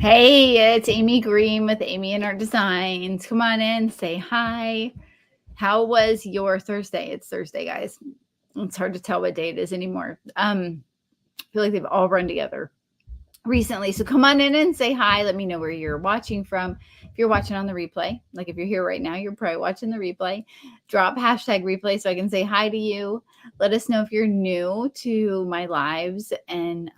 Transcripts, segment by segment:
Hey, it's Amy Green with Amy and Art Designs. Come on in, say hi. How was your Thursday? It's Thursday, guys. It's hard to tell what day it is anymore. I feel like they've all run together recently. So come on in and say hi. Let me know where you're watching from. If you're watching on the replay, like if you're here right now, you're probably watching the replay. Drop hashtag replay so I can say hi to you. Let us know if you're new to my lives and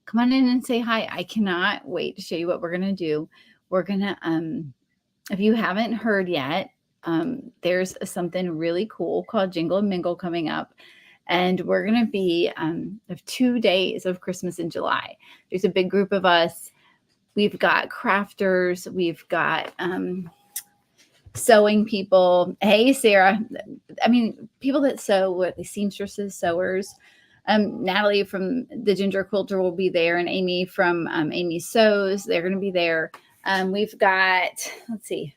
come on in and say hi. I cannot wait to show you what we're going to do. We're going to, if you haven't heard yet, there's something really cool called Jingle Mingle coming up. And we're going to be of 2 days of Christmas in July. There's a big group of us. We've got crafters. We've got sewing people. Hey, Sarah. I mean, people that sew, what the seamstresses, sewers. Natalie from the Ginger Quilter will be there, and Amy from Amy Sews. They're going to be there. We've got, let's see,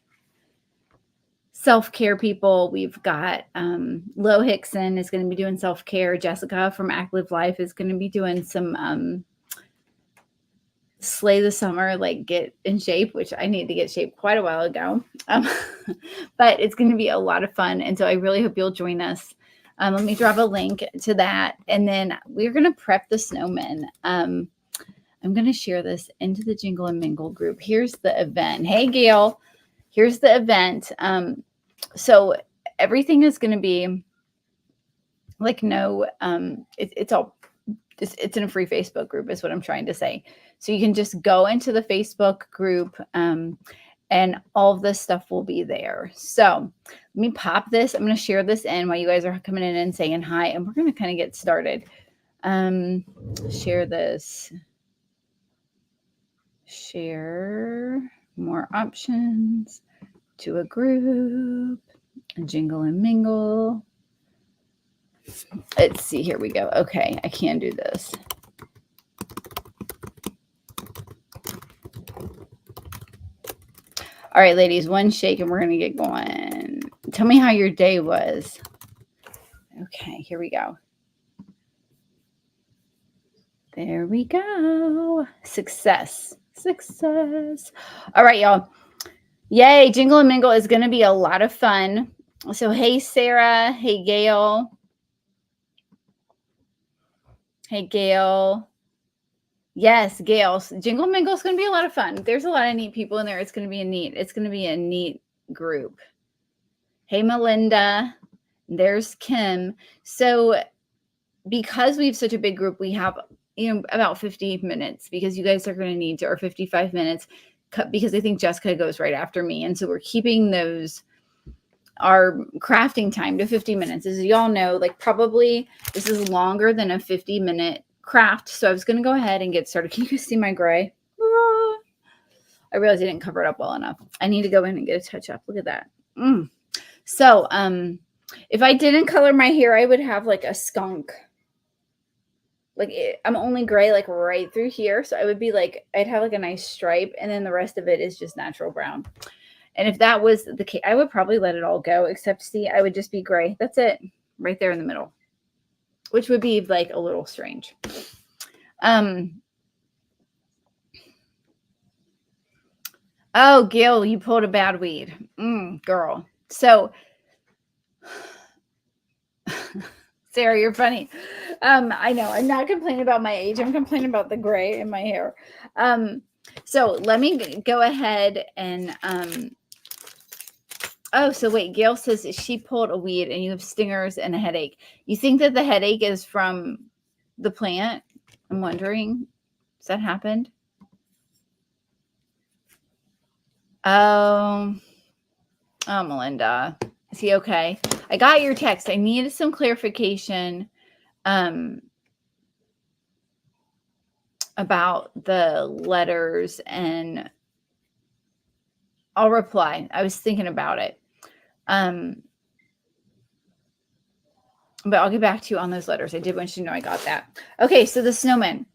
self-care people. We've got Lo Hickson is going to be doing self-care. Jessica from Act Live Life is going to be doing some slay the summer, like get in shape, which I need to get shape quite a while ago. But it's going to be a lot of fun. And so I really hope you'll join us. Let me drop a link to that. And then we're going to prep the snowmen. I'm going to share this into the Jingle and Mingle group. Here's the event. Hey, Gail. Here's the event. So everything is going to be like it's in a free Facebook group is what I'm trying to say. So you can just go into the Facebook group and all of this stuff will be there. So let me pop this. I'm going to share this in while you guys are coming in and saying hi, and we're going to kind of get started. Share this. Share more options to a group. Jingle and Mingle. Let's see. Here we go. Okay, I can do this. All right, ladies, one shake and we're going to get going. Tell me how your day was. Okay, here we go. There we go. Success. All right, y'all. Yay, Jingle and Mingle is going to be a lot of fun. So, hey, Sarah. Hey, Gail. Hey, Gail. Yes, Gail. Jingle Mingle is going to be a lot of fun. There's a lot of neat people in there. It's going to be a neat group. Hey, Melinda. There's Kim. So because we have such a big group, we have, about 50 minutes because you guys are going to need or 55 minutes because I think Jessica goes right after me. And so we're keeping our crafting time to 50 minutes. As y'all know, like probably this is longer than a 50-minute craft. So I was going to go ahead and get started. Can you see my gray? I realized I didn't cover it up well enough. I need to go in and get a touch up. Look at that. So, if I didn't color my hair, I would have like a skunk. I'm only gray, like right through here. So I would be like, I'd have like a nice stripe. And then the rest of it is just natural brown. And if that was the case, I would probably let it all go, except see, I would just be gray. That's it. Right there in the middle, which would be like a little strange. Oh, Gil, you pulled a bad weed. Girl. So, Sarah, you're funny. I know. I'm not complaining about my age. I'm complaining about the gray in my hair. So let me go ahead and oh, so wait, Gail says she pulled a weed and you have stingers and a headache. You think that the headache is from the plant? I'm wondering. Has that happened? Oh, Melinda. Is he okay? I got your text. I needed some clarification about the letters, and I'll reply. I was thinking about it. But I'll get back to you on those letters. I did want you to know I got that. Okay, so the snowman.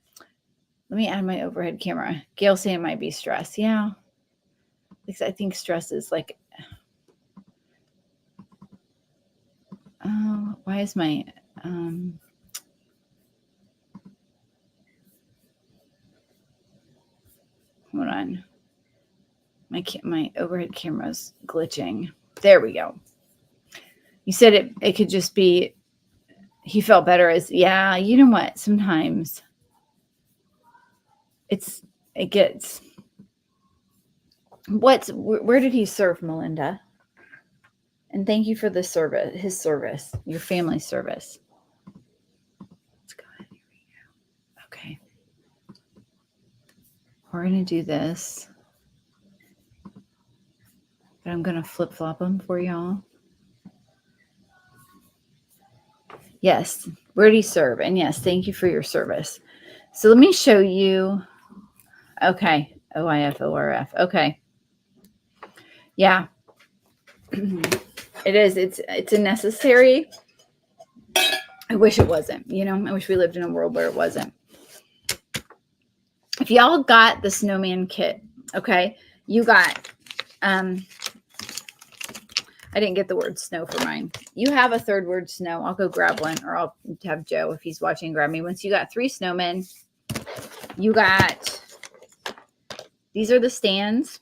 Let me add my overhead camera. Gail saying it might be stress. Yeah. Because I think stress is like, oh, why is my, Hold on. My overhead camera's glitching. There we go. You said it could just be he felt better as, yeah, you know what? Sometimes it gets, where did he serve, Melinda? And thank you for the service, his service, your family service. Let's go ahead. Here we go. Okay. We're going to do this. But I'm going to flip-flop them for y'all. Yes. Where did he serve? And yes, thank you for your service. So let me show you. Okay. OIF, ORF. Okay. Yeah. It is. It's a necessary. I wish it wasn't. You know, I wish we lived in a world where it wasn't. If y'all got the snowman kit, okay, you got, I didn't get the word snow for mine. You have a third word snow. I'll go grab one, or I'll have Joe, if he's watching, grab me. Once you got 3 snowmen, you got, these are the stands.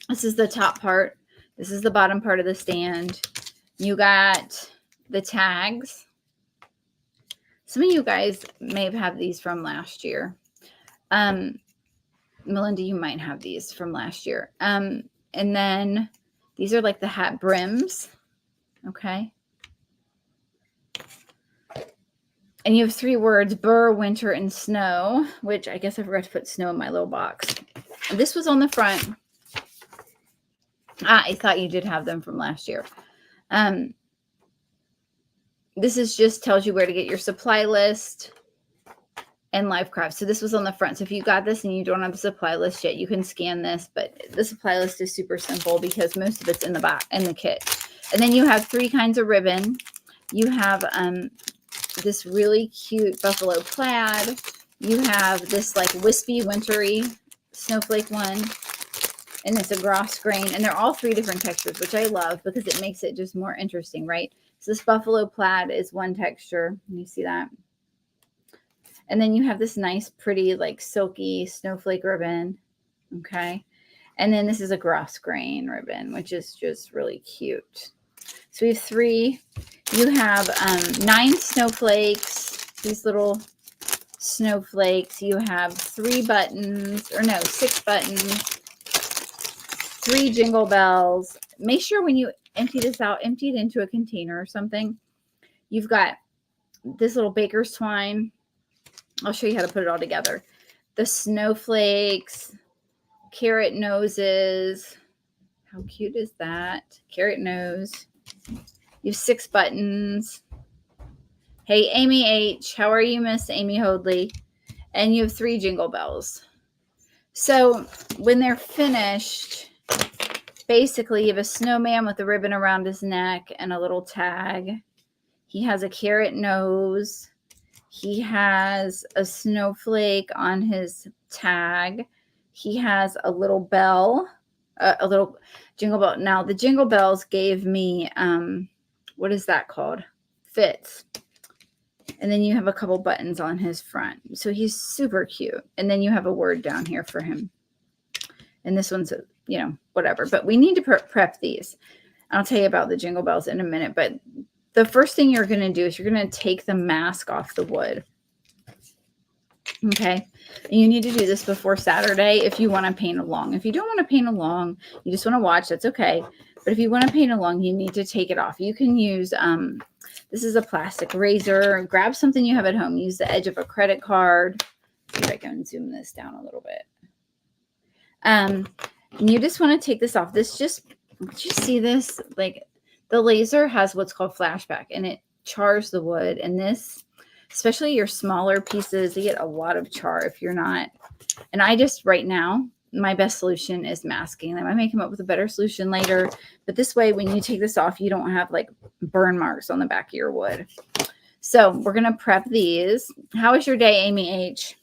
This is the top part. This is the bottom part of the stand. You got the tags. Some of you guys may have had these from last year. Melinda, you might have these from last year. And then these are like the hat brims. Okay. And you have 3 words: burr, winter, and snow, which I guess I forgot to put snow in my little box. And this was on the front. I thought you did have them from last year. This is just tells you where to get your supply list and live craft. So this was on the front. So if you got this and you don't have a supply list yet, you can scan this. But the supply list is super simple because most of it's in the back in the kit. And then you have 3 kinds of ribbon. You have this really cute buffalo plaid. You have this like wispy, wintry snowflake one. And it's a gross grain. And they're all 3 different textures, which I love because it makes it just more interesting, right? So this buffalo plaid is one texture. You see that? And then you have this nice, pretty, like silky snowflake ribbon. Okay. And then this is a gross grain ribbon, which is just really cute. So we have 3. You have 9 snowflakes, these little snowflakes. You have 3 buttons, or no, 6 buttons, 3 jingle bells. Make sure when you empty this out, empty it into a container or something. You've got this little baker's twine. I'll show you how to put it all together. The snowflakes, carrot noses. How cute is that? Carrot nose. You have 6 buttons. Hey, Amy H. How are you, Miss Amy Hoadley? And you have 3 jingle bells. So when they're finished, basically you have a snowman with a ribbon around his neck and a little tag. He has a carrot nose. He has a snowflake on his tag. He has a little bell, a little jingle bell. Now the jingle bells gave me, what is that called? Fits. And then you have a couple buttons on his front. So he's super cute. And then you have a word down here for him. And this one's, you know, whatever. But we need to prep these. I'll tell you about the jingle bells in a minute. But the first thing you're going to do is you're going to take the mask off the wood. Okay. And you need to do this before Saturday if you want to paint along. If you don't want to paint along, you just want to watch, that's okay. But if you want to paint along, you need to take it off. You can use, this is a plastic razor. Grab something you have at home. Use the edge of a credit card. See if I can zoom this down a little bit. And you just want to take this off. This just, did you see this? Like the laser has what's called flashback and it chars the wood. And this, especially your smaller pieces, you get a lot of char if you're not. And I just, right now, my best solution is masking them. I may come up with a better solution later, but this way, when you take this off, you don't have like burn marks on the back of your wood. So we're going to prep these. How was your day, Amy H?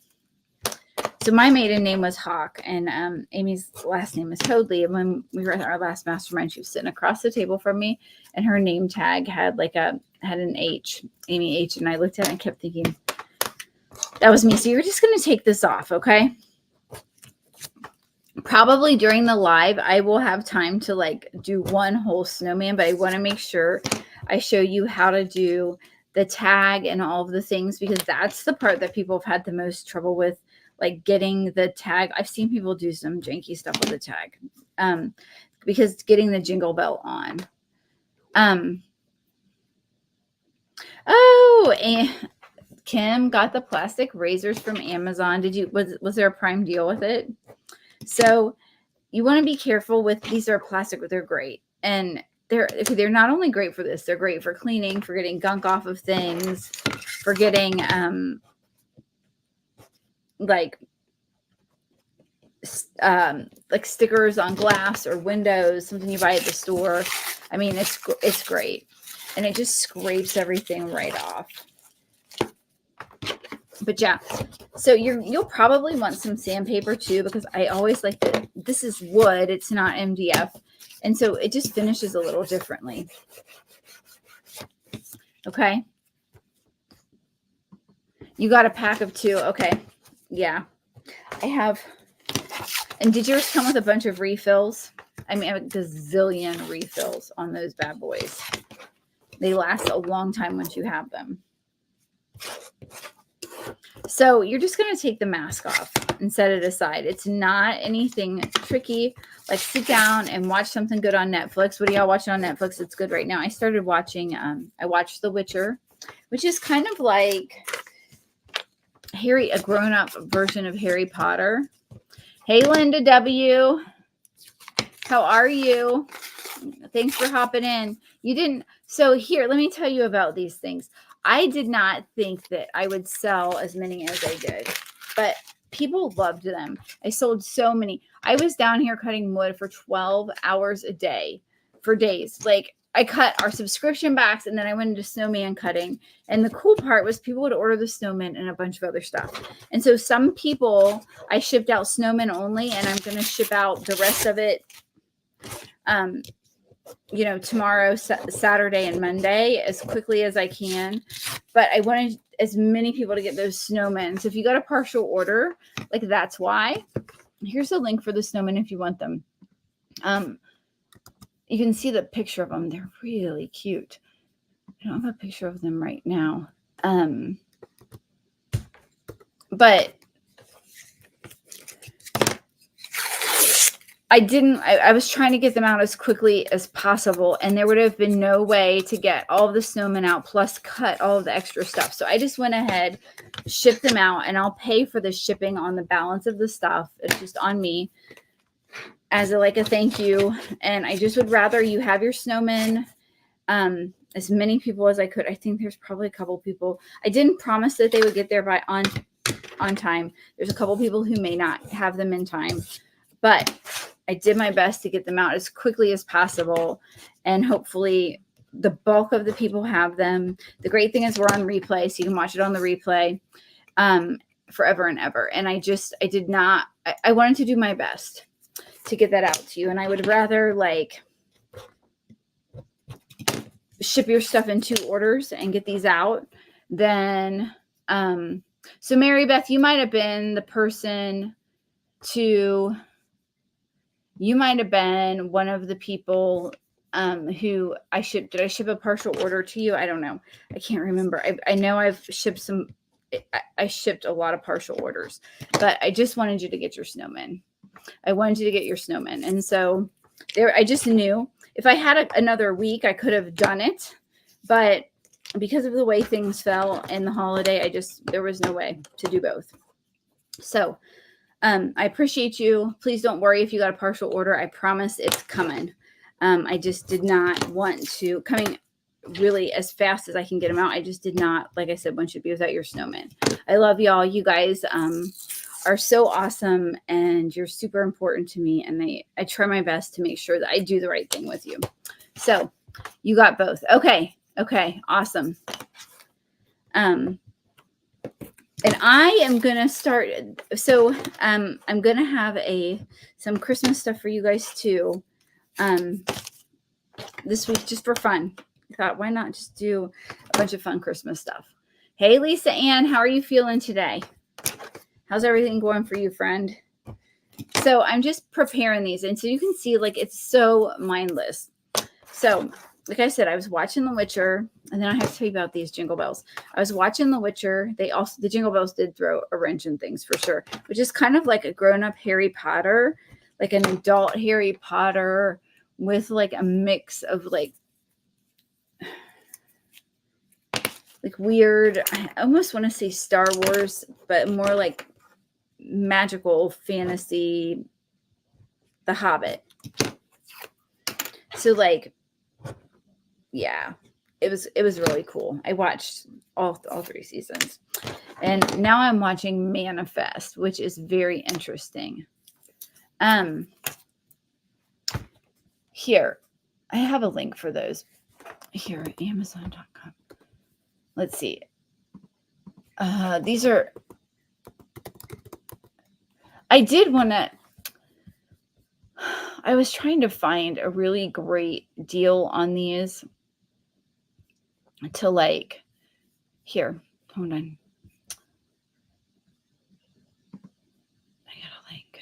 So my maiden name was Hawk, and Amy's last name is Hoadley. And when we were at our last mastermind, she was sitting across the table from me, and her name tag had like had an H, Amy H. And I looked at it and kept thinking, that was me. So you're just going to take this off, okay? Probably during the live, I will have time to like do one whole snowman, but I want to make sure I show you how to do the tag and all of the things, because that's the part that people have had the most trouble with, like getting the tag. I've seen people do some janky stuff with the tag, because getting the jingle bell on. Oh, and Kim got the plastic razors from Amazon. Was there a Prime deal with it? So you want to be careful with, these are plastic, but they're great. And they're not only great for this, they're great for cleaning, for getting gunk off of things, for getting like stickers on glass or windows, something you buy at the store. I mean, it's great. And it just scrapes everything right off. But yeah, so you'll probably want some sandpaper too, because I always like that. This is wood, it's not MDF, and so it just finishes a little differently. Okay, you got a pack of 2. Okay, yeah, I have. And did yours come with a bunch of refills? I mean, I have a gazillion refills on those bad boys. They last a long time once you have them. So you're just going to take the mask off and set it aside. It's not anything tricky. Like, sit down and watch something good on Netflix. What are y'all watching on Netflix? It's good right now. I started watching, I watched The Witcher, which is kind of like a grown-up version of Harry Potter. Hey, Linda W. How are you? Thanks for hopping in. You didn't. So here, let me tell you about these things. I did not think that I would sell as many as I did, but people loved them. I sold so many. I was down here cutting wood for 12 hours a day for days. Like, I cut our subscription box, and then I went into snowman cutting. And the cool part was people would order the snowman and a bunch of other stuff. And so some people, I shipped out snowman only, and I'm going to ship out the rest of it tomorrow, Saturday, and Monday as quickly as I can. But I wanted as many people to get those snowmen. So if you got a partial order, like, that's why. Here's a link for the snowmen if you want them. You can see the picture of them. They're really cute. I don't have a picture of them right now. But I was trying to get them out as quickly as possible, and there would have been no way to get all of the snowmen out plus cut all of the extra stuff. So I just went ahead, shipped them out, and I'll pay for the shipping on the balance of the stuff. It's just on me as a thank you. And I just would rather you have your snowmen, as many people as I could. I think there's probably a couple people. I didn't promise that they would get there by on time. There's a couple people who may not have them in time, but I did my best to get them out as quickly as possible. And hopefully the bulk of the people have them. The great thing is we're on replay, so you can watch it on the replay forever and ever. And I wanted to do my best to get that out to you. And I would rather ship your stuff in 2 orders and get these out than, so Mary Beth, you might have been the person you might have been one of the people who I shipped. Did I ship a partial order to you? I don't know. I can't remember. I know I've shipped I shipped a lot of partial orders, but I just wanted you to get your snowmen. I wanted you to get your snowmen. And so I just knew if I had another week, I could have done it. But because of the way things fell in the holiday, there was no way to do both. So I appreciate you. Please don't worry if you got a partial order. I promise it's coming. I just did not want to coming really as fast as I can get them out. I just did not, like I said, want you to be without your snowman. I love y'all. You guys are so awesome, and you're super important to me. And I try my best to make sure that I do the right thing with you. So you got both. Okay. Awesome. And I am going to start. So I'm going to have some Christmas stuff for you guys too this week, just for fun. I thought, why not just do a bunch of fun Christmas stuff? Hey, Lisa Ann, how are you feeling today? How's everything going for you, friend? So I'm just preparing these. And so you can see, like, it's so mindless. So, like I said, I was watching The Witcher, and then I have to tell you about these Jingle Bells. I was watching The Witcher. The Jingle Bells did throw a wrench in things for sure, which is kind of like a grown-up Harry Potter, like an adult Harry Potter with like a mix of like weird, I almost want to say Star Wars, but more like magical fantasy, The Hobbit. So like, yeah, it was really cool. I watched all 3 seasons. And now I'm watching Manifest, which is very interesting. Here, I have a link for those. Here, Amazon.com. Let's see. These are, I did want to, I was trying to find a really great deal on these to like, here, hold on. I got a link.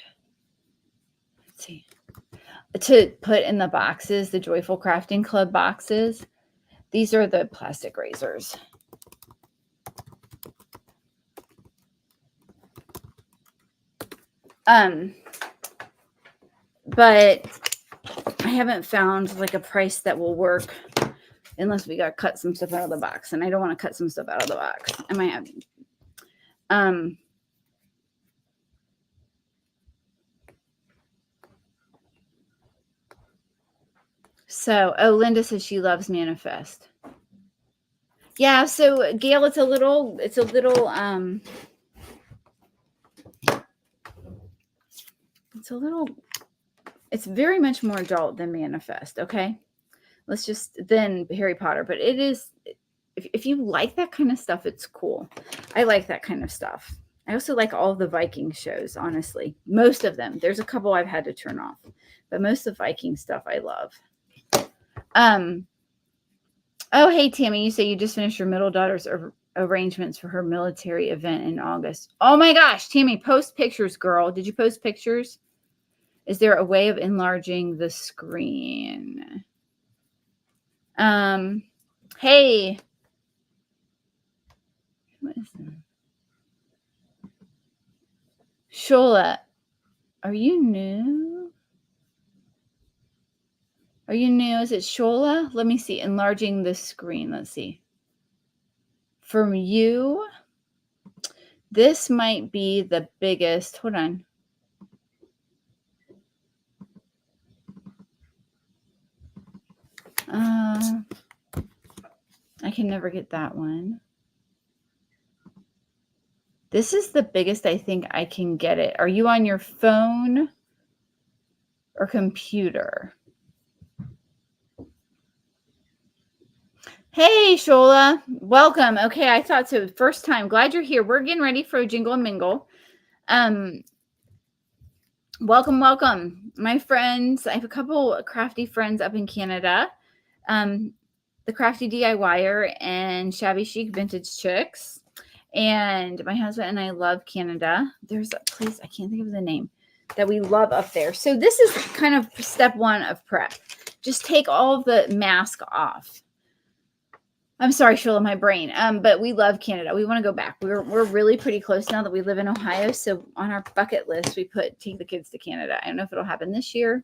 Let's see. To put in the boxes, the Joyful Crafting Club boxes. These are the plastic razors. But I haven't found like a price that will work unless we got to cut some stuff out of the box. And I don't want to cut some stuff out of the box. I might have, so, oh, Linda says she loves Manifest. Yeah, so Gail, it's a little, it's very much more adult than Manifest, okay? Than Harry Potter, but it is, if you like that kind of stuff, it's cool. I like that kind of stuff. I also like all of the Viking shows, honestly. Most of them. There's a couple I've had to turn off, but most of the Viking stuff I love. Oh, hey, Tammy, you say you just finished your middle daughter's arrangements for her military event in August. Oh my gosh, Tammy, post pictures, girl. Did you post pictures? Is there a way of enlarging the screen? Hey. What is that? Shola, are you new? Are you new? Is it Shola? Let me see. Enlarging the screen. Let's see. From you, this might be the biggest. Hold on. I can never get that one. This is the biggest I think I can get it. Are you on your phone or computer? Hey, Shola. Welcome. Okay, I thought so. First time. Glad you're here. We're getting ready for a Jingle Mingle. Welcome. My friends, I have a couple of crafty friends up in Canada. The Crafty DIYer and Shabby Chic Vintage Chicks. And my husband and I love Canada. There's a place, I can't think of the name, that we love up there. So this is kind of step 1 of prep. Just take all of the mask off. I'm sorry, Shola, my brain. But we love Canada. We want to go back. We're really pretty close now that we live in Ohio. So on our bucket list, we put take the kids to Canada. I don't know if it'll happen this year,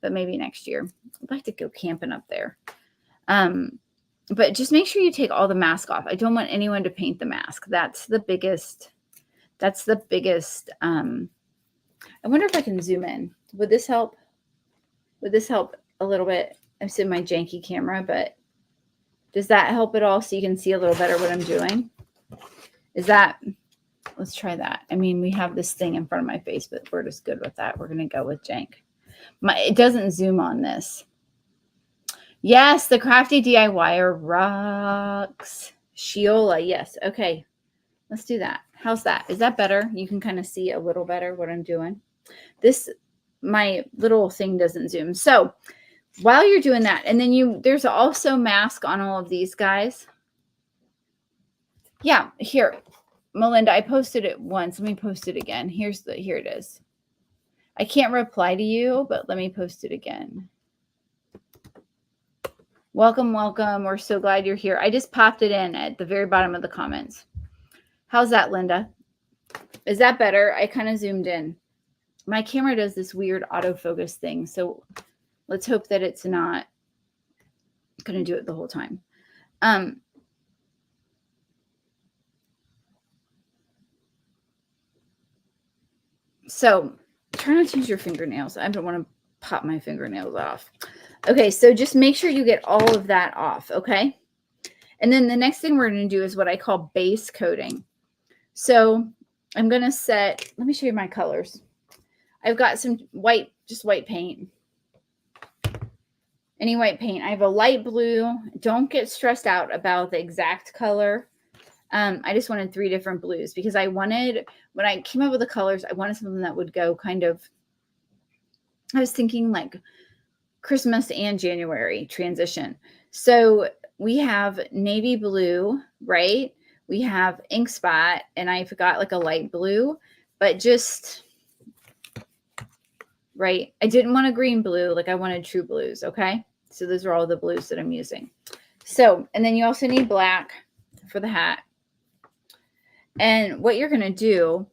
but maybe next year. I'd like to go camping up there. But just make sure you take all the mask off. I don't want anyone to paint the mask. That's the biggest. I wonder if I can zoom in. Would this help? Would this help a little bit? I'm seeing my janky camera, but does that help at all so you can see a little better what I'm doing? Let's try that. I mean, we have this thing in front of my face, but we're just good with that. We're going to go with jank. It doesn't zoom on this. Yes, the Crafty DIYer rocks. Shiola, yes. Okay, let's do that. How's that? Is that better? You can kind of see a little better what I'm doing. My little thing doesn't zoom. So while you're doing that, and then there's also mask on all of these guys. Yeah, here, Melinda, I posted it once. Let me post it again. Here it is. I can't reply to you, but let me post it again. Welcome, welcome. We're so glad you're here. I just popped it in at the very bottom of the comments. How's that, Linda? Is that better? I kind of zoomed in. My camera does this weird autofocus thing, so let's hope that it's not going to do it the whole time. So try not to use your fingernails. I don't want to pop my fingernails off. Okay, so just make sure you get all of that off, okay? And then the next thing we're going to do is what I call base coating. So I'm going to set, let me show you my colors. I've got some white, just white paint. Any white paint. I have a light blue. Don't get stressed out about the exact color. I just wanted 3 different blues because I wanted, when I came up with the colors, I wanted something that would go kind of, I was thinking like Christmas and January transition. So we have navy blue, right? We have ink spot, and I've got like a light blue, but just, right? I didn't want a green blue. Like I wanted true blues. Okay. So those are all the blues that I'm using. So, and then you also need black for the hat. And what you're going to do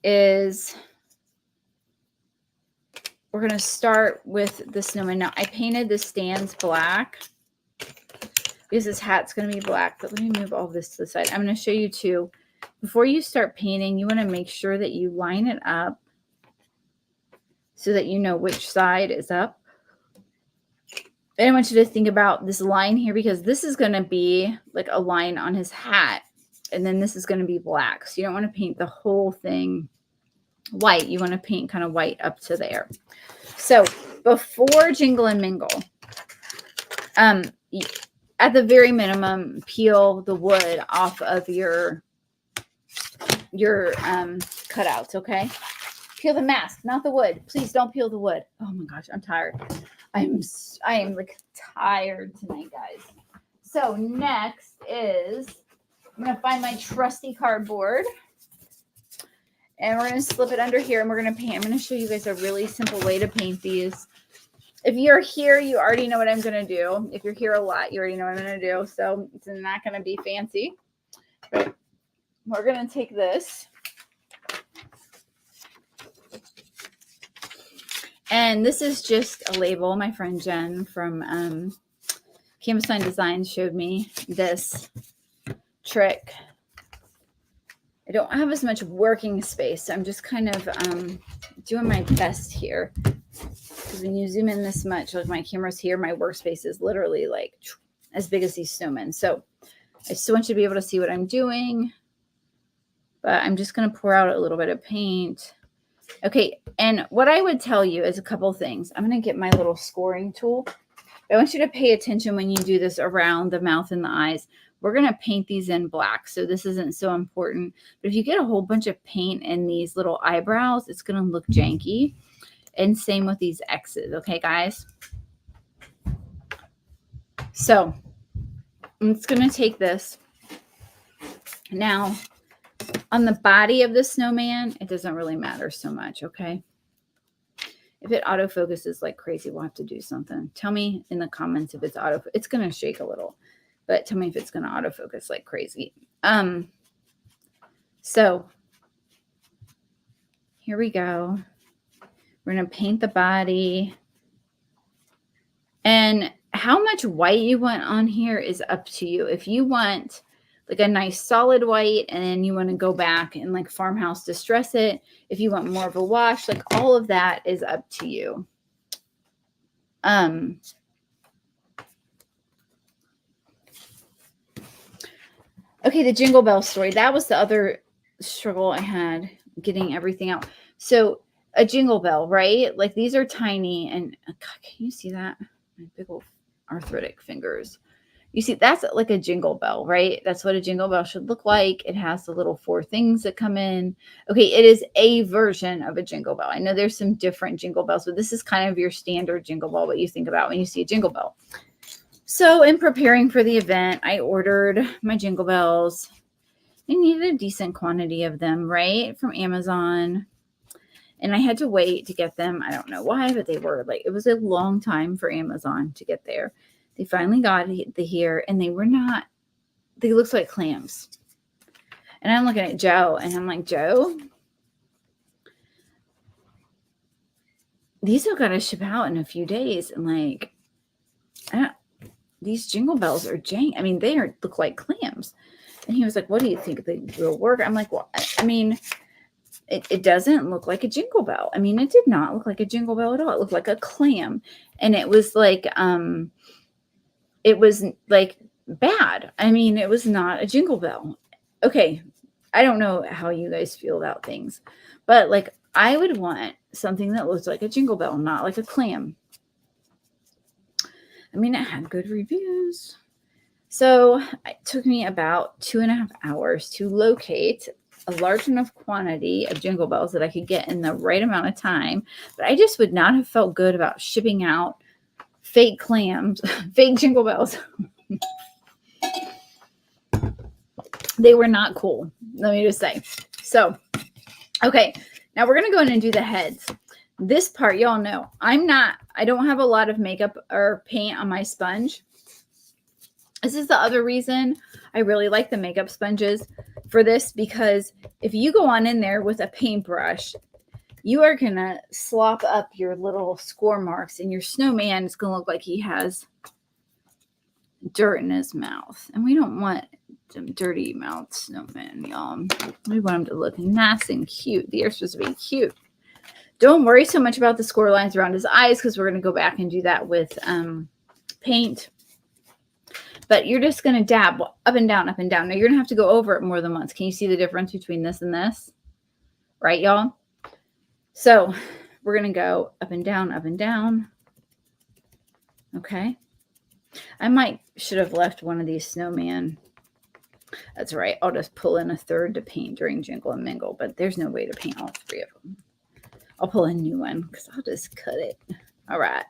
is we're going to start with the snowman. Now, I painted the stands black because this hat's going to be black. But let me move all this to the side. I'm going to show you too. Before you start painting, you want to make sure that you line it up so that you know which side is up. And I want you to think about this line here because this is going to be like a line on his hat. And then this is going to be black. So you don't want to paint the whole thing white. You want to paint kind of white up to there. So before Jingle and Mingle, at the very minimum, peel the wood off of your cutouts, okay? Peel the mask, not the wood. Please don't peel the wood. Oh my gosh, I'm tired. I am like tired tonight, guys. So next is, I'm going to find my trusty cardboard. And we're going to slip it under here and we're going to paint. I'm going to show you guys a really simple way to paint these. If you're here, you already know what I'm going to do. If you're here a lot, you already know what I'm going to do. So it's not going to be fancy. But we're going to take this. And this is just a label. My friend Jen from Canvas Sign Design showed me this trick. I don't have as much working space, so I'm just kind of doing my best here. Because when you zoom in this much, like my camera's here, my workspace is literally like as big as these snowmen. So I still want you to be able to see what I'm doing. But I'm just going to pour out a little bit of paint. Okay, and what I would tell you is a couple things. I'm going to get my little scoring tool. I want you to pay attention when you do this around the mouth and the eyes. We're going to paint these in black, so this isn't so important. But if you get a whole bunch of paint in these little eyebrows, it's going to look janky. And same with these X's, okay, guys? So I'm just going to take this. Now, on the body of the snowman, it doesn't really matter so much, okay? If it autofocuses like crazy, we'll have to do something. Tell me in the comments if it's it's going to shake a little. But tell me if it's going to autofocus like crazy. So here we go. We're going to paint the body. And how much white you want on here is up to you. If you want like a nice solid white and then you want to go back and like farmhouse distress it, if you want more of a wash, like all of that is up to you. Okay, the Jingle Bell story. That was the other struggle I had getting everything out. So a jingle bell, right? Like these are tiny and God, can you see that? My big old arthritic fingers. You see, that's like a jingle bell, right? That's what a jingle bell should look like. It has the little 4 things that come in. Okay, it is a version of a jingle bell. I know there's some different jingle bells, but this is kind of your standard jingle bell, what you think about when you see a jingle bell. So in preparing for the event, I ordered my jingle bells. I needed a decent quantity of them, right? From Amazon. And I had to wait to get them. I don't know why, but they were like, it was a long time for Amazon to get there. They finally got here, and they looked like clams. And I'm looking at Joe, and I'm like, Joe, these have got to ship out in a few days. And like, these Jingle Bells are jank. I mean, they look like clams. And he was like, what do you think they will work? I'm like, well, I mean, it doesn't look like a Jingle Bell. I mean, it did not look like a Jingle Bell at all. It looked like a clam. And it was like bad. I mean, it was not a Jingle Bell. Okay. I don't know how you guys feel about things, but like, I would want something that looks like a Jingle Bell, not like a clam. I mean, it had good reviews. So it took me about 2.5 hours to locate a large enough quantity of Jingle Bells that I could get in the right amount of time. But I just would not have felt good about shipping out fake clams, fake Jingle Bells. They were not cool, let me just say. So, okay, now we're going to go in and do the heads. This part, y'all know, I don't have a lot of makeup or paint on my sponge. This is the other reason I really like the makeup sponges for this, because if you go on in there with a paintbrush, you are going to slop up your little score marks, and your snowman is going to look like he has dirt in his mouth. And we don't want them dirty mouth snowman, y'all. We want them to look nice and cute. They are supposed to be cute. Don't worry so much about the score lines around his eyes, because we're going to go back and do that with paint. But you're just going to dab up and down, up and down. Now, you're going to have to go over it more than once. Can you see the difference between this and this? Right, y'all? So we're going to go up and down, up and down. Okay. I should have left one of these snowman. That's right. I'll just pull in a third to paint during Jingle and Mingle, but there's no way to paint all 3 of them. I'll pull a new one because I'll just cut it. All right.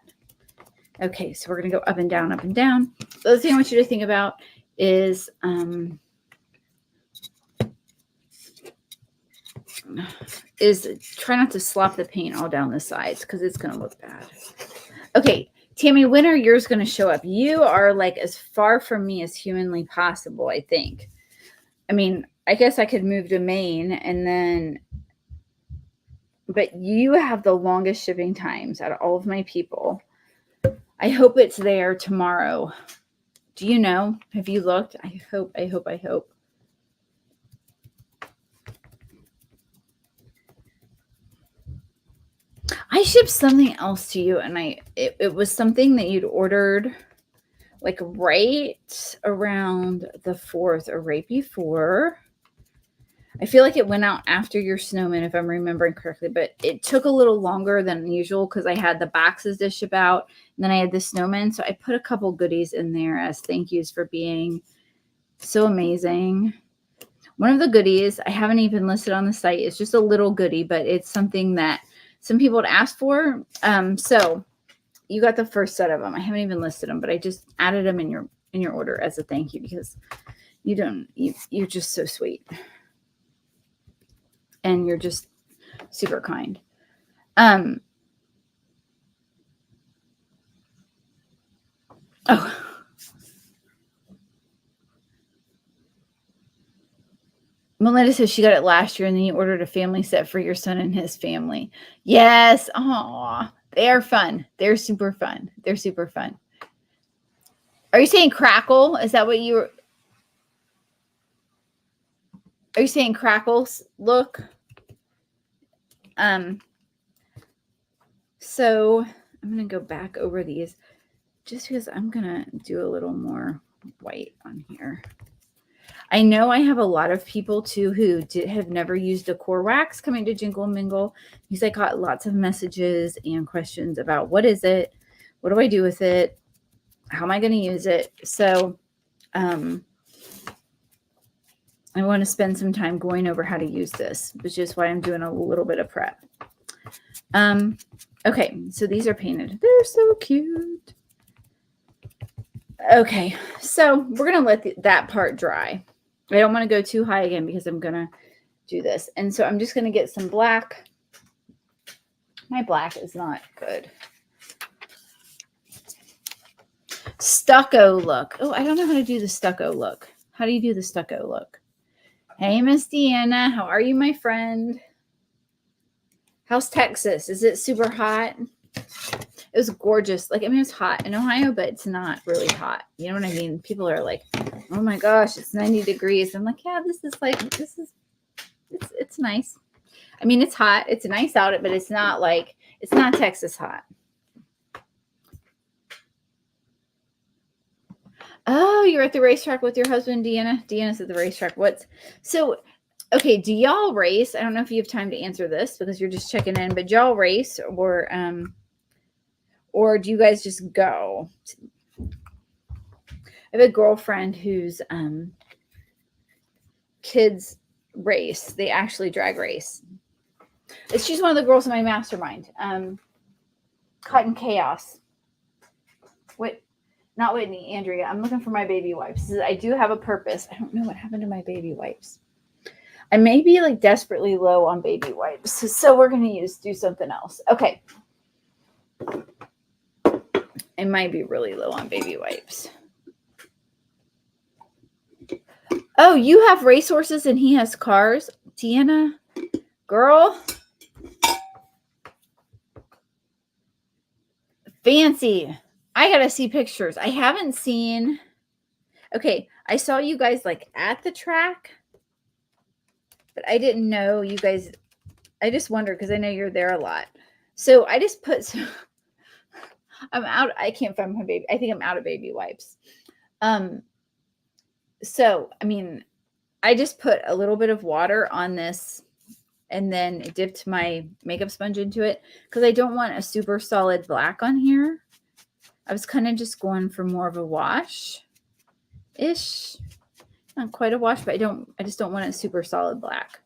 Okay, so we're going to go up and down, up and down. The other thing I want you to think about is try not to slop the paint all down the sides, because it's going to look bad. Okay, Tammy, when are yours going to show up? You are like as far from me as humanly possible, I think. I mean, I guess I could move to Maine and then, but you have the longest shipping times out of all of my people. I hope it's there tomorrow. Do you know? Have you looked? I hope. I shipped something else to you, and it was something that you'd ordered like right around the 4th or right before. I feel like it went out after your snowman, if I'm remembering correctly, but it took a little longer than usual because I had the boxes to ship out, and then I had the snowman. So I put a couple goodies in there as thank yous for being so amazing. One of the goodies I haven't even listed on the site. It's just a little goodie, but it's something that some people had asked for. So you got the first set of them. I haven't even listed them, but I just added them in your order as a thank you, because you're just so sweet. And you're just super kind. Melinda says she got it last year, and then you ordered a family set for your son and his family. Yes. Aw, they are fun. They're super fun. They're super fun. Are you saying crackle? Is that what you were? Are you saying crackles? Look. So I'm going to go back over these just because I'm going to do a little more white on here. I know I have a lot of people too who have never used a core wax coming to Jingle Mingle, because I got lots of messages and questions about what is it? What do I do with it? How am I going to use it? So I want to spend some time going over how to use this, which is why I'm doing a little bit of prep. Okay, so these are painted. They're so cute. Okay, so we're going to let that part dry. I don't want to go too high again because I'm going to do this. And so I'm just going to get some black My black is not good. Stucco look. Oh, I don't know how to do the stucco look. How do you do the stucco look? Hey, Miss Deanna. How are you, my friend? How's Texas? Is it super hot? It was gorgeous. Like, I mean, it's hot in Ohio, but it's not really hot. You know what I mean? People are like, oh my gosh, it's 90 degrees. I'm like, yeah, it's nice. I mean, it's hot. It's nice out, but it's not Texas hot. Oh, you're at the racetrack with your husband, Deanna? Deanna's at the racetrack. Okay, do y'all race? I don't know if you have time to answer this because you're just checking in, but y'all race or do you guys just go? I have a girlfriend whose kids race. They actually drag race. She's one of the girls in my mastermind. Cotton Chaos. Not Whitney, Andrea. I'm looking for my baby wipes. I do have a purpose. I don't know what happened to my baby wipes. I may be like desperately low on baby wipes. So we're going to do something else. Okay. I might be really low on baby wipes. Oh, you have racehorses and he has cars? Deanna, girl. Fancy. I got to see pictures. I haven't seen. Okay. I saw you guys like at the track, but I didn't know you guys. I just wondered because I know you're there a lot. So I just put I'm out. I can't find my baby. I think I'm out of baby wipes. So, I mean, I just put a little bit of water on this and then dipped my makeup sponge into it because I don't want a super solid black on here. I was kind of just going for more of a wash-ish. Not quite a wash, but I just don't want a super solid black.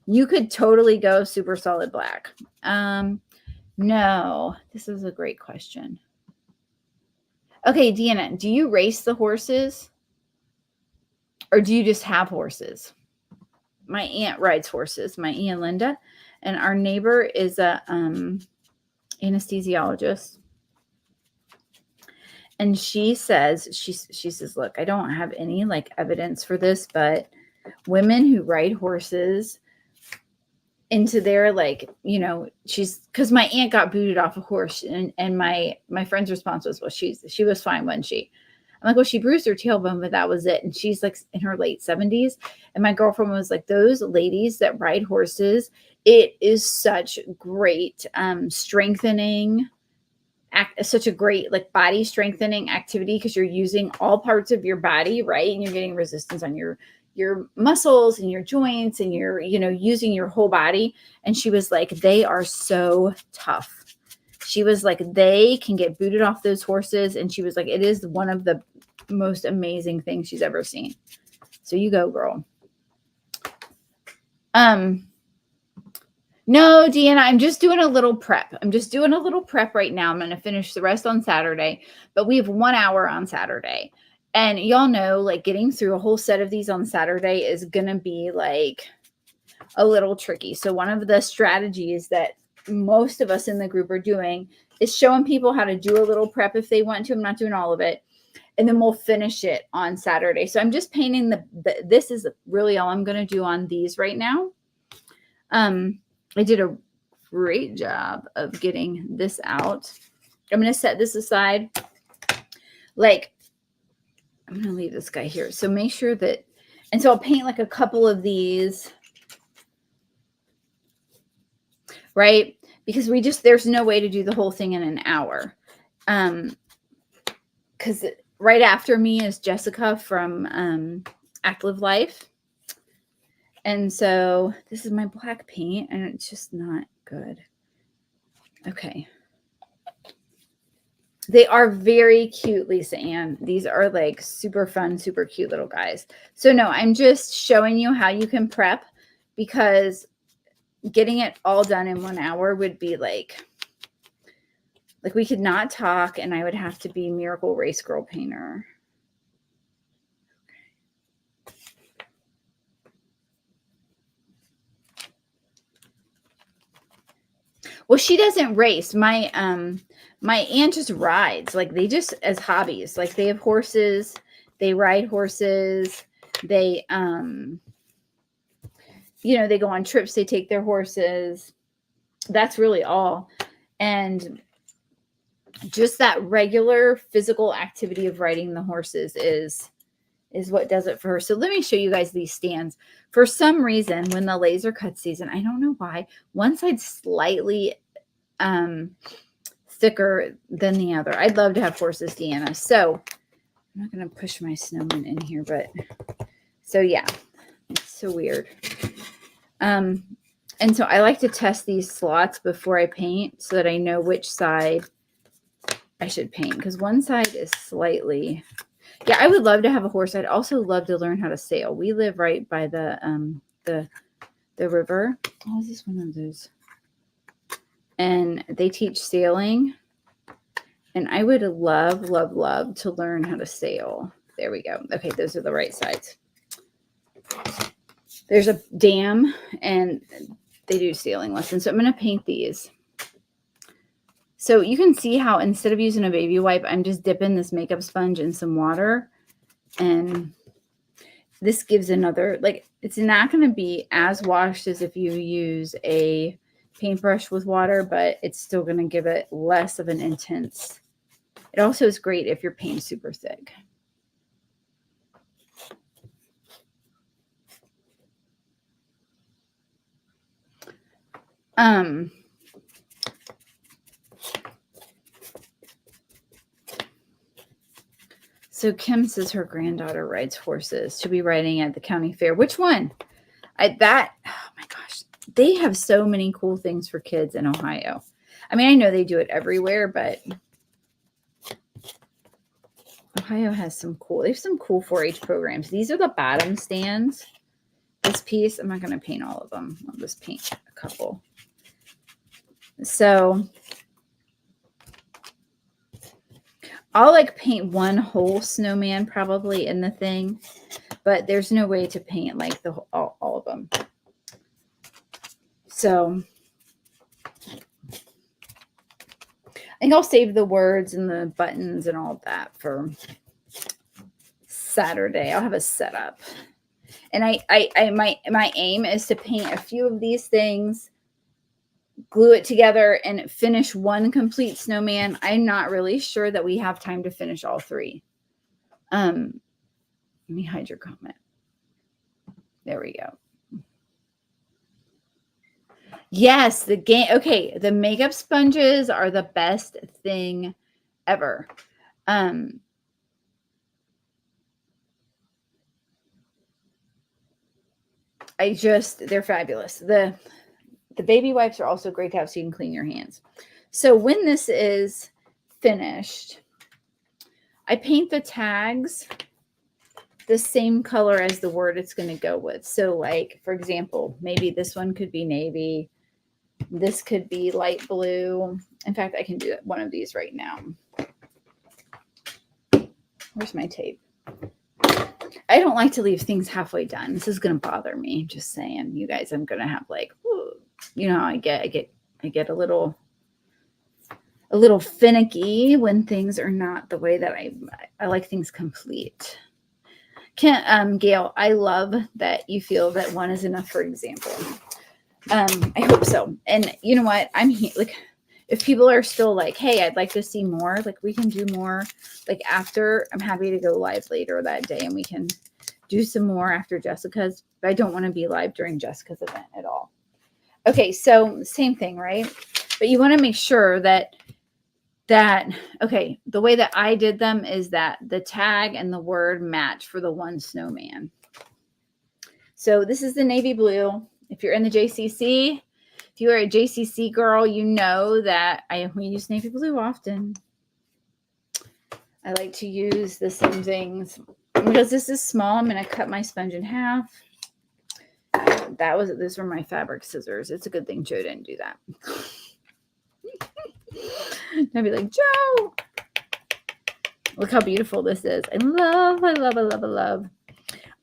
You could totally go super solid black. No, this is a great question. Okay, Deanna, do you race the horses? Or do you just have horses? My aunt rides horses, my Aunt Linda, and our neighbor is a anesthesiologist. And she says, she says, look, I don't have any like evidence for this, but women who ride horses into their like, you know, because my aunt got booted off a horse and my friend's response was, well, she was fine, wasn't she? I'm like, well, she bruised her tailbone, but that was it. And she's like in her late 70s. And my girlfriend was like, those ladies that ride horses, it is such great strengthening, such a great like body strengthening activity because you're using all parts of your body, right? And you're getting resistance on your muscles and your joints and you're, you know, using your whole body. And she was like, they are so tough. She was like, they can get booted off those horses. And she was like, it is one of the most amazing things she's ever seen. So you go, girl. No, Deanna, I'm just doing a little prep. Right now. I'm going to finish the rest on Saturday, but we have 1 hour on Saturday. And y'all know, like getting through a whole set of these on Saturday is going to be like a little tricky. So one of the strategies that most of us in the group are doing is showing people how to do a little prep if they want to. I'm not doing all of it. And then we'll finish it on Saturday. So I'm just painting this is really all I'm going to do on these right now. I did a great job of getting this out. I'm going to set this aside. Like, I'm going to leave this guy here. So make sure that, and so I'll paint like a couple of these, right? Because there's no way to do the whole thing in an hour. Because right after me is Jessica from Active Life. And so this is my black paint and it's just not good. Okay. They are very cute, Lisa Ann. These are like super fun, super cute little guys. So no, I'm just showing you how you can prep because getting it all done in 1 hour would be like we could not talk and I would have to be Miracle Race Girl Painter. Well, she doesn't race. My aunt just rides. Like they just as hobbies. Like they have horses, they ride horses, they they go on trips, they take their horses. That's really all. And just that regular physical activity of riding the horses is what does it for her. So let me show you guys these stands. For some reason, when the laser cut season, I don't know why, one side's slightly thicker than the other. I'd love to have horses, Deanna. So I'm not going to push my snowman in here, but so yeah, it's so weird. And so I like to test these slots before I paint so that I know which side I should paint, because one side is slightly, yeah, I would love to have a horse. I'd also love to learn how to sail. We live right by the river. Oh, is this one of those? And they teach sailing. And I would love, love, love to learn how to sail. There we go. Okay, those are the right sides. There's a dam, and they do sailing lessons. So I'm going to paint these. So you can see how instead of using a baby wipe, I'm just dipping this makeup sponge in some water. And this gives another, like, it's not going to be as washed as if you use a paintbrush with water, but it's still going to give it less of an intense. It also is great if your paint's super thick. So Kim says her granddaughter rides horses. She'll be riding at the county fair. Which one? Oh my gosh. They have so many cool things for kids in Ohio. I mean, I know they do it everywhere, but Ohio has they have some cool 4-H programs. These are the bottom stands. This piece, I'm not going to paint all of them. I'll just paint a couple. So I'll like paint one whole snowman probably in the thing, but there's no way to paint like all of them. So I think I'll save the words and the buttons and all of that for Saturday. I'll have a setup. And my aim is to paint a few of these things, glue it together, and finish one complete snowman. I'm not really sure that we have time to finish all three. Let me hide your comment. There we go. Yes, the game. Okay, the makeup sponges are the best thing ever. They're fabulous. The baby wipes are also great to have so you can clean your hands. So when this is finished, I paint the tags the same color as the word it's going to go with. So like, for example, maybe this one could be navy. This could be light blue. In fact, I can do one of these right now. Where's my tape? I don't like to leave things halfway done. This is going to bother me. Just saying, you guys, I'm going to have like, I get a little finicky when things are not the way that I like things complete. Gail, I love that you feel that one is enough for example. I hope so. And you know what? I'm here. Like, if people are still like, hey, I'd like to see more, like we can do more. Like after, I'm happy to go live later that day and we can do some more after Jessica's. But I don't want to be live during Jessica's event at all. Okay, so same thing, right? But you want to make sure that okay, the way that I did them is that the tag and the word match for the one snowman. So this is the navy blue. If you're in the JCC, if you are a JCC girl, you know that we use navy blue often. I like to use the same things. Because this is small, I'm going to cut my sponge in half. Those were my fabric scissors. It's a good thing Joe didn't do that. I'd be like, Joe, look how beautiful this is.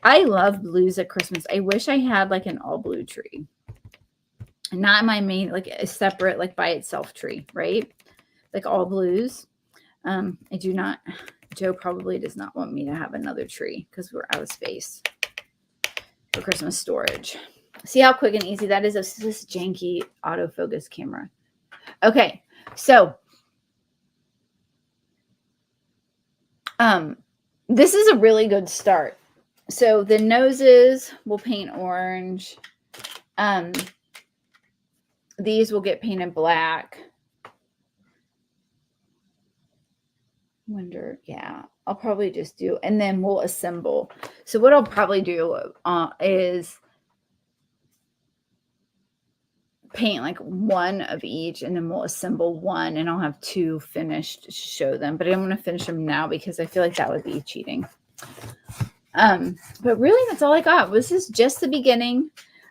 I love blues at Christmas. I wish I had like an all blue tree. not my main, like a separate, like by itself tree, right? Like all blues. I do not, Joe probably does not want me to have another tree because we're out of space for Christmas storage. See how quick and easy that is? This janky autofocus camera. Okay, so this is a really good start. So the noses will paint orange. These will get painted black. Wonder, yeah, I'll probably just do, and then we'll assemble. So what I'll probably do is paint like one of each, and then we'll assemble one, and I'll have two finished to show them. But I'm going to finish them now because I feel like that would be cheating. But really, that's all I got. This is just the beginning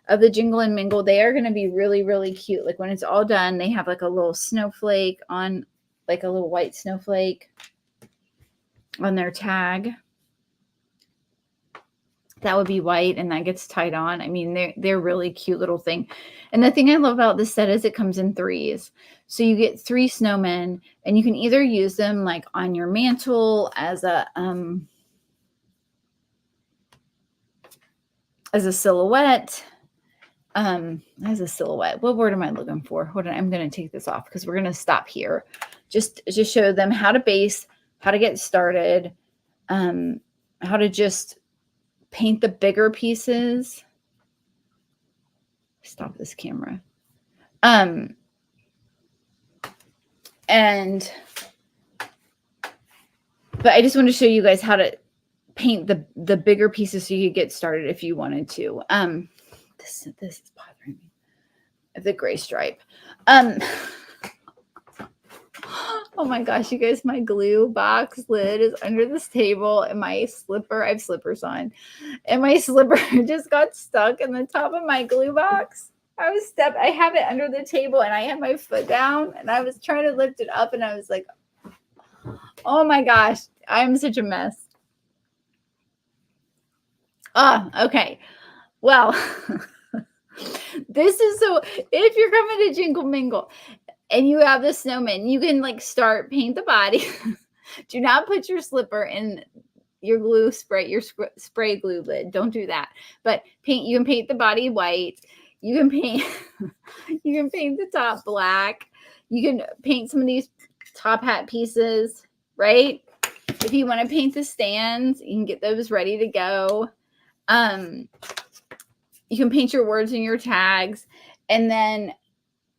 of the Jingle and Mingle. They are going to be really, really cute. Like when it's all done, they have like a little snowflake on, like a little white snowflake on their tag. That would be white, and that gets tied on. I mean, they're really cute little thing. And the thing I love about this set is it comes in threes. So you get 3 snowmen, and you can either use them like on your mantle as a silhouette. As a silhouette. What word am I looking for? Hold on, I'm going to take this off because we're going to stop here. Just show them how to base, how to get started, how to just paint the bigger pieces. Stop this camera. And but I just want to show you guys how to paint the bigger pieces so you could get started if you wanted to. This is bothering me. The gray stripe. Oh my gosh, you guys, my glue box lid is under this table, and my slipper, I have slippers on, and my slipper just got stuck in the top of my glue box. I have it under the table, and I had my foot down, and I was trying to lift it up, and I was like, oh my gosh, I'm such a mess. Okay. Well, this is so, if you're coming to Jingle Mingle and you have the snowman, you can like start paint the body. Do not put your slipper in your glue spray, your spray glue lid. Don't do that. But you can paint the body white. You can paint the top black. You can paint some of these top hat pieces, right? If you want to paint the stands, you can get those ready to go. You can paint your words and your tags. And then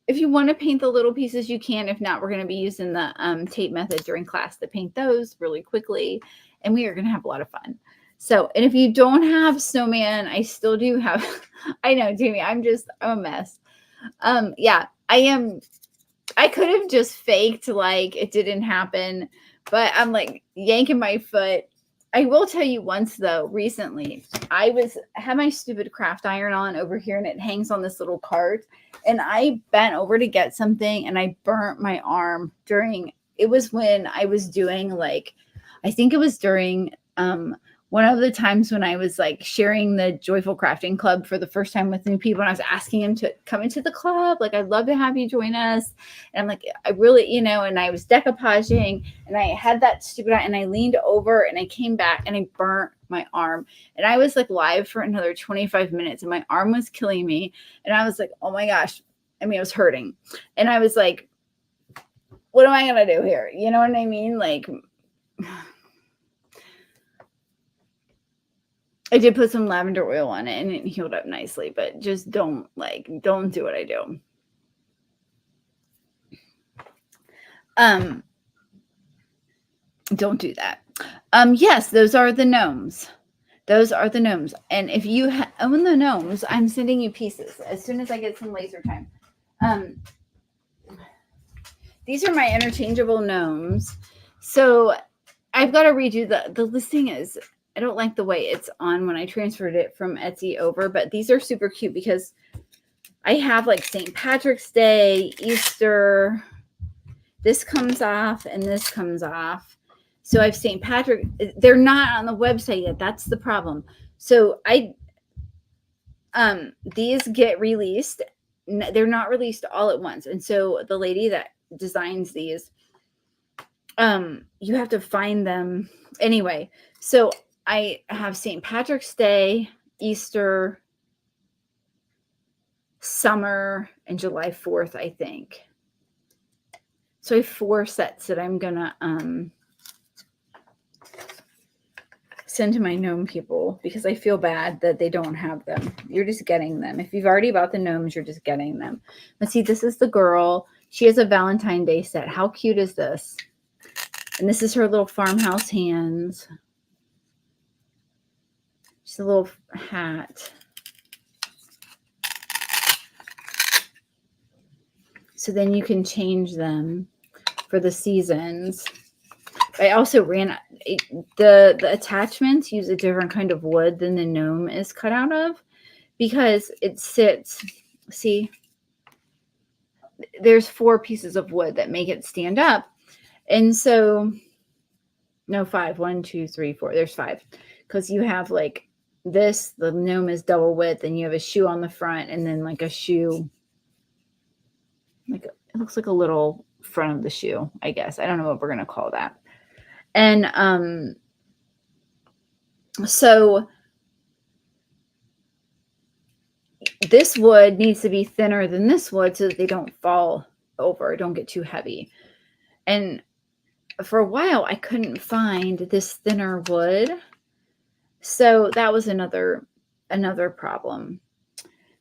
if you want to paint the little pieces, you can. If not, we're going to be using the tape method during class to paint those really quickly. And we are going to have a lot of fun. So, and if you don't have snowman, I still do have, I know, Jamie, I'm a mess. Yeah, I could have just faked like it didn't happen, but I'm like yanking my foot. I will tell you once though, recently, I had my stupid craft iron on over here, and it hangs on this little cart, and I bent over to get something, and I burnt my arm it was when I was doing like, I think it was during one of the times when I was like sharing the Joyful Crafting Club for the first time with new people, and I was asking him to come into the club. Like, I'd love to have you join us. And I'm like, I really, and I was decoupaging, and I had that stupid, and I leaned over, and I came back, and I burnt my arm. And I was like live for another 25 minutes, and my arm was killing me. And I was like, oh my gosh. I mean, it was hurting. And I was like, what am I going to do here? You know what I mean? Like, I did put some lavender oil on it, and it healed up nicely, but just don't do what I do. Don't do that. Yes, those are the gnomes. Those are the gnomes. And if you own the gnomes, I'm sending you pieces as soon as I get some laser time. These are my interchangeable gnomes. So I've got to redo the listing is, I don't like the way it's on when I transferred it from Etsy over, but these are super cute because I have like St. Patrick's Day, Easter. This comes off and this comes off. So I have St. Patrick. They're not on the website yet. That's the problem. So these get released they're not released all at once. And so the lady that designs these, you have to find them anyway. So I have St. Patrick's Day, Easter, summer, and July 4th, I think. So I have 4 sets that I'm gonna send to my gnome people because I feel bad that they don't have them. You're just getting them. If you've already bought the gnomes, you're just getting them. Let's see, this is the girl. She has a Valentine's Day set. How cute is this? And this is her little farmhouse hands. Just a little hat. So then you can change them for the seasons. I also ran the attachments use a different kind of wood than the gnome is cut out of because it sits. See, there's 4 pieces of wood that make it stand up, and so no 5. 1, 2, 3, 4. There's 5 because you have like this. The gnome is double width, and you have a shoe on the front, and then like a shoe. Like it looks like a little front of the shoe, I guess. I don't know what we're gonna call that. And so this wood needs to be thinner than this wood so that they don't fall over, don't get too heavy. And for a while, I couldn't find this thinner wood. So that was another problem.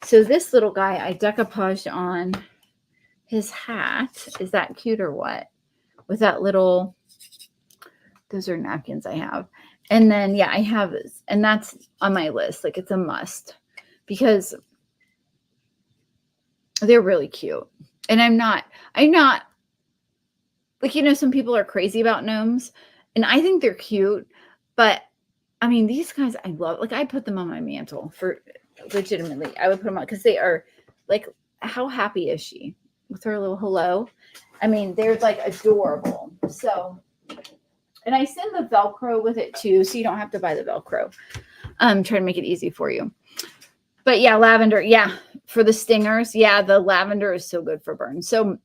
So this little guy, I decoupaged on his hat. Is that cute or what? With that little, those are napkins I have. And then, yeah, I have this, and that's on my list. Like it's a must because they're really cute. And I'm not like, you know, some people are crazy about gnomes and I think they're cute, but I mean, these guys I love. Like I put them on my mantle for legitimately. I would put them on because they are like, how happy is she with her little hello? I mean, they're like adorable. So, and I send the Velcro with it too, so you don't have to buy the Velcro. Trying to make it easy for you. But yeah, lavender. Yeah, for the stingers. Yeah, the lavender is so good for burns. So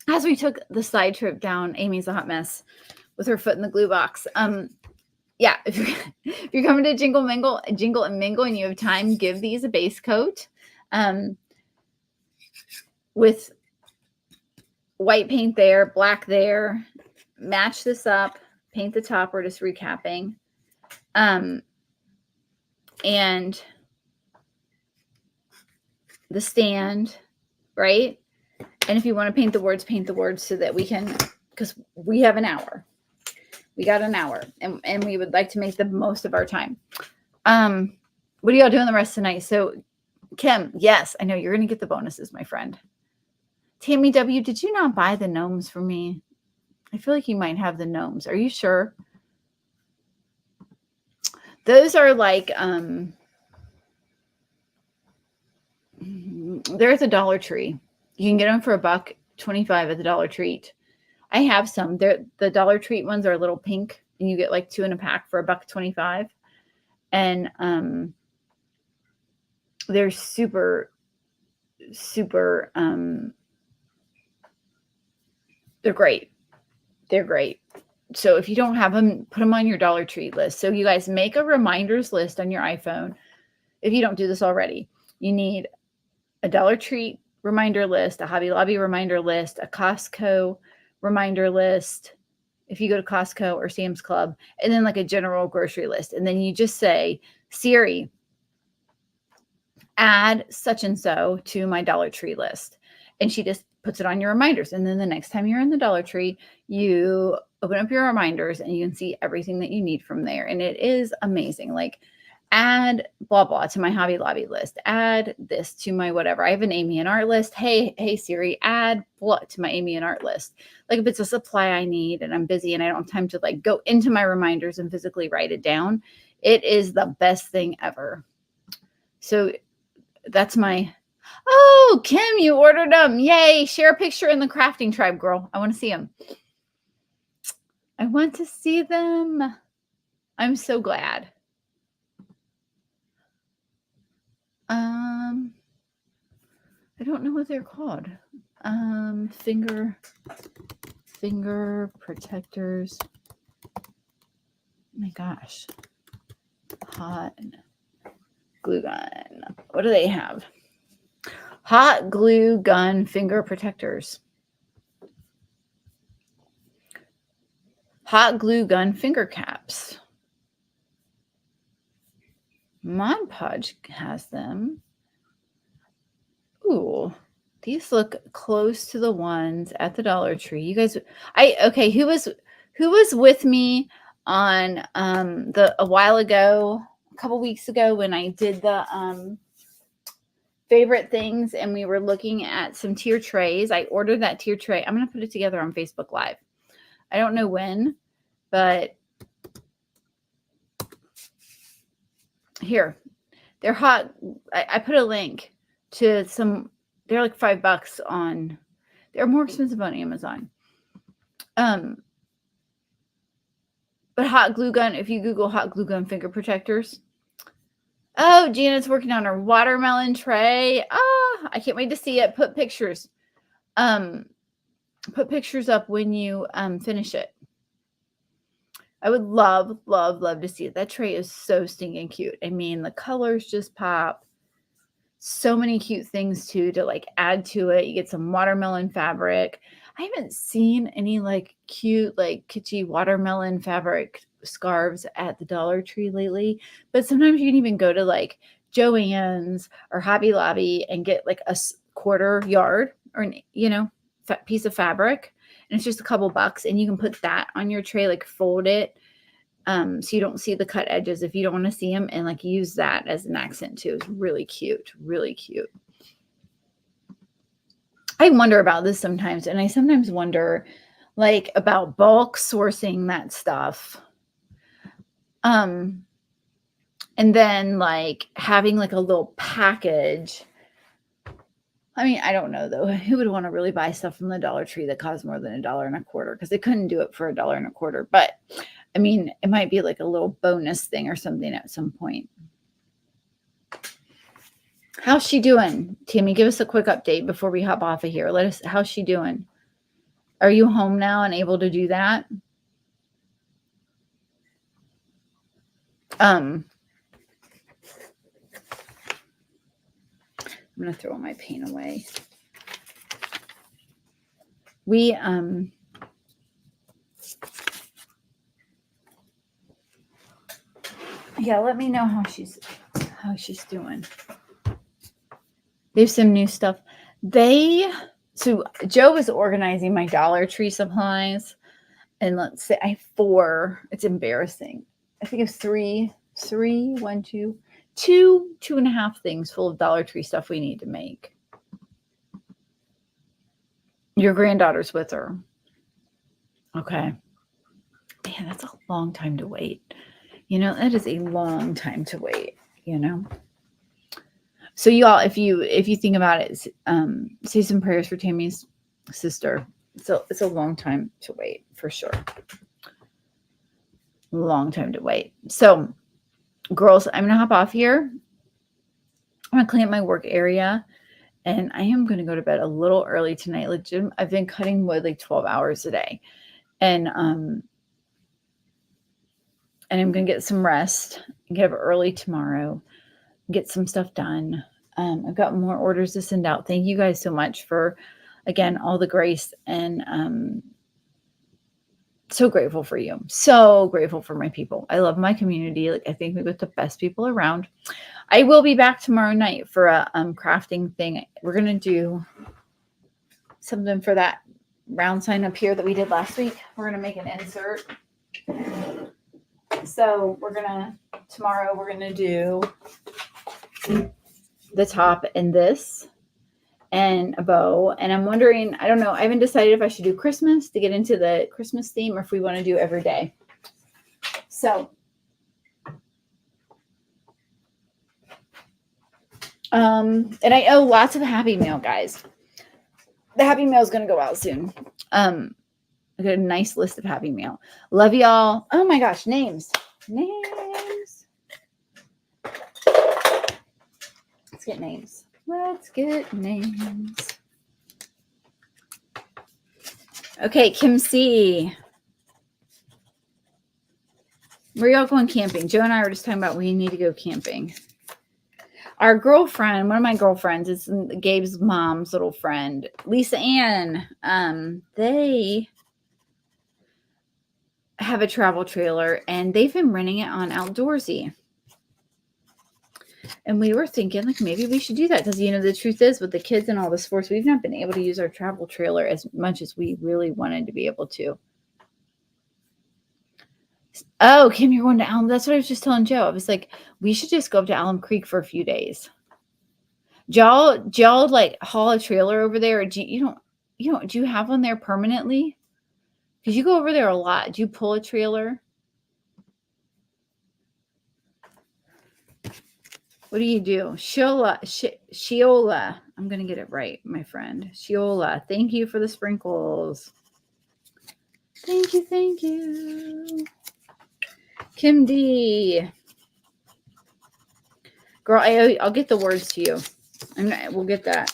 as we took the side trip down, Amy's a hot mess with her foot in the glue box. Yeah, if you're coming to Jingle and Mingle, and you have time, give these a base coat with white paint there, black there. Match this up, paint the top. We're just recapping. And the stand, right? And if you want to paint the words so that we can, because we have an hour. We got an hour, and we would like to make the most of our time. What are y'all doing the rest of the night? So, Kim, yes, I know you're going to get the bonuses, my friend. Tammy W., did you not buy the gnomes for me? I feel like you might have the gnomes. Are you sure? Those are like, they're at the Dollar Tree. You can get them for $1.25 at the Dollar Tree. I have some. The Dollar Tree ones are a little pink, and you get like 2 in a pack for $1.25. And they're super, super. They're great. They're great. So if you don't have them, put them on your Dollar Tree list. So you guys make a reminders list on your iPhone. If you don't do this already, you need a Dollar Tree reminder list, a Hobby Lobby reminder list, a Costco reminder list, if you go to Costco or Sam's Club, and then like a general grocery list. And then you just say, Siri, add such and so to my Dollar Tree list. And she just puts it on your reminders. And then the next time you're in the Dollar Tree, you open up your reminders and you can see everything that you need from there. And it is amazing. Like, add blah, blah to my Hobby Lobby list. Add this to my whatever. I have an Amy and Art list. Hey, Siri, add blah to my Amy and Art list. Like if it's a supply I need and I'm busy and I don't have time to like go into my reminders and physically write it down, it is the best thing ever. So that's my, oh, Kim, you ordered them. Yay. Share a picture in the crafting tribe, girl. I want to see them. I want to see them. I'm so glad. I don't know what they're called. Finger protectors. Oh my gosh. Hot glue gun. What do they have? Hot glue gun finger protectors. Hot glue gun finger caps. Mod Podge has them. Ooh, these look close to the ones at the Dollar Tree. You guys, okay. Who was with me on a while ago, a couple weeks ago when I did the favorite things and we were looking at some tier trays. I ordered that tier tray. I'm gonna put it together on Facebook Live. I don't know when, but here, they're hot. I put a link to some. They're like $5 on. They're more expensive on Amazon. But hot glue gun. If you Google hot glue gun finger protectors. Oh, Janet's working on her watermelon tray. Ah, I can't wait to see it. Put pictures. Put pictures up when you finish it. I would love, love, love to see it. That tray is so stinking cute. I mean, the colors just pop. So many cute things too to like add to it. You get some watermelon fabric. I haven't seen any like cute, like kitschy watermelon fabric scarves at the Dollar Tree lately. But sometimes you can even go to like Joann's or Hobby Lobby and get like a quarter yard or, piece of fabric. And it's just a couple bucks. And you can put that on your tray, like fold it. So you don't see the cut edges if you don't want to see them, and like use that as an accent too. It's really cute, really cute. I wonder about this sometimes, and I sometimes wonder like about bulk sourcing that stuff. And then like having like a little package. I mean, I don't know though. Who would want to really buy stuff from the Dollar Tree that costs more than $1.25? Because they couldn't do it for $1.25. But I mean, it might be like a little bonus thing or something at some point. How's she doing? Tammy, give us a quick update before we hop off of here. How's she doing? Are you home now and able to do that? I'm going to throw my paint away. Yeah, let me know how she's doing. There's some new stuff. So Joe was organizing my Dollar Tree supplies, and let's say I have 4. It's embarrassing. I think it's 2 and a half things full of Dollar Tree stuff we need to make. Your granddaughter's with her. Okay. Man, that's a long time to wait. That is a long time to wait, So y'all, if you think about it, say some prayers for Tammy's sister. So it's a long time to wait for sure. Long time to wait. So girls, I'm going to hop off here. I'm going to clean up my work area, and I am going to go to bed a little early tonight. Legit, I've been cutting wood like 12 hours a day, and I'm going to get some rest and get up early tomorrow, get some stuff done. I've got more orders to send out. Thank you guys so much for, again, all the grace, and so grateful for you. So grateful for my people. I love my community. Like, I think we've got the best people around. I will be back tomorrow night for a crafting thing. We're going to do something for that round sign up here that we did last week. We're going to make an insert. So tomorrow we're going to do the top and this and a bow. And I'm wondering, I don't know, I haven't decided if I should do Christmas to get into the Christmas theme or if we want to do every day. So, and I owe lots of Happy Mail, guys. The Happy Mail is going to go out soon. I got a nice list of Happy Mail. Love y'all. Oh my gosh, names. Let's get names. Let's get names. Okay, Kim C. Where y'all going camping? Joe and I were just talking about we need to go camping. Our girlfriend, one of my girlfriends, is Gabe's mom's little friend, Lisa Ann. They have a travel trailer and they've been renting it on Outdoorsy. And we were thinking, like, maybe we should do that because, the truth is, with the kids and all the sports, we've not been able to use our travel trailer as much as we really wanted to be able to. Oh, Kim, you're going to Alum. That's what I was just telling Joe. I was like, we should just go up to Alum Creek for a few days. Y'all like haul a trailer over there, or do you have one there permanently? Because you go over there a lot. Do you pull a trailer? What do you do? Shiola. I'm going to get it right, my friend. Shiola. Thank you for the sprinkles. Thank you. Kim D. Girl, I'll get the words to you. We'll get that.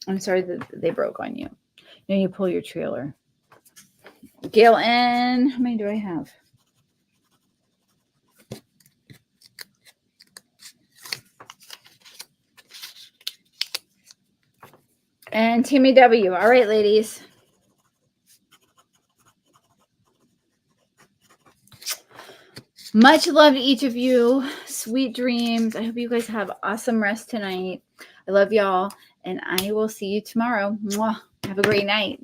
I'm sorry that they broke on you. You pull your trailer. Gail N. How many do I have? And Timmy W. All right, ladies. Much love to each of you. Sweet dreams. I hope you guys have awesome rest tonight. I love y'all, and I will see you tomorrow. Mwah. Have a great night.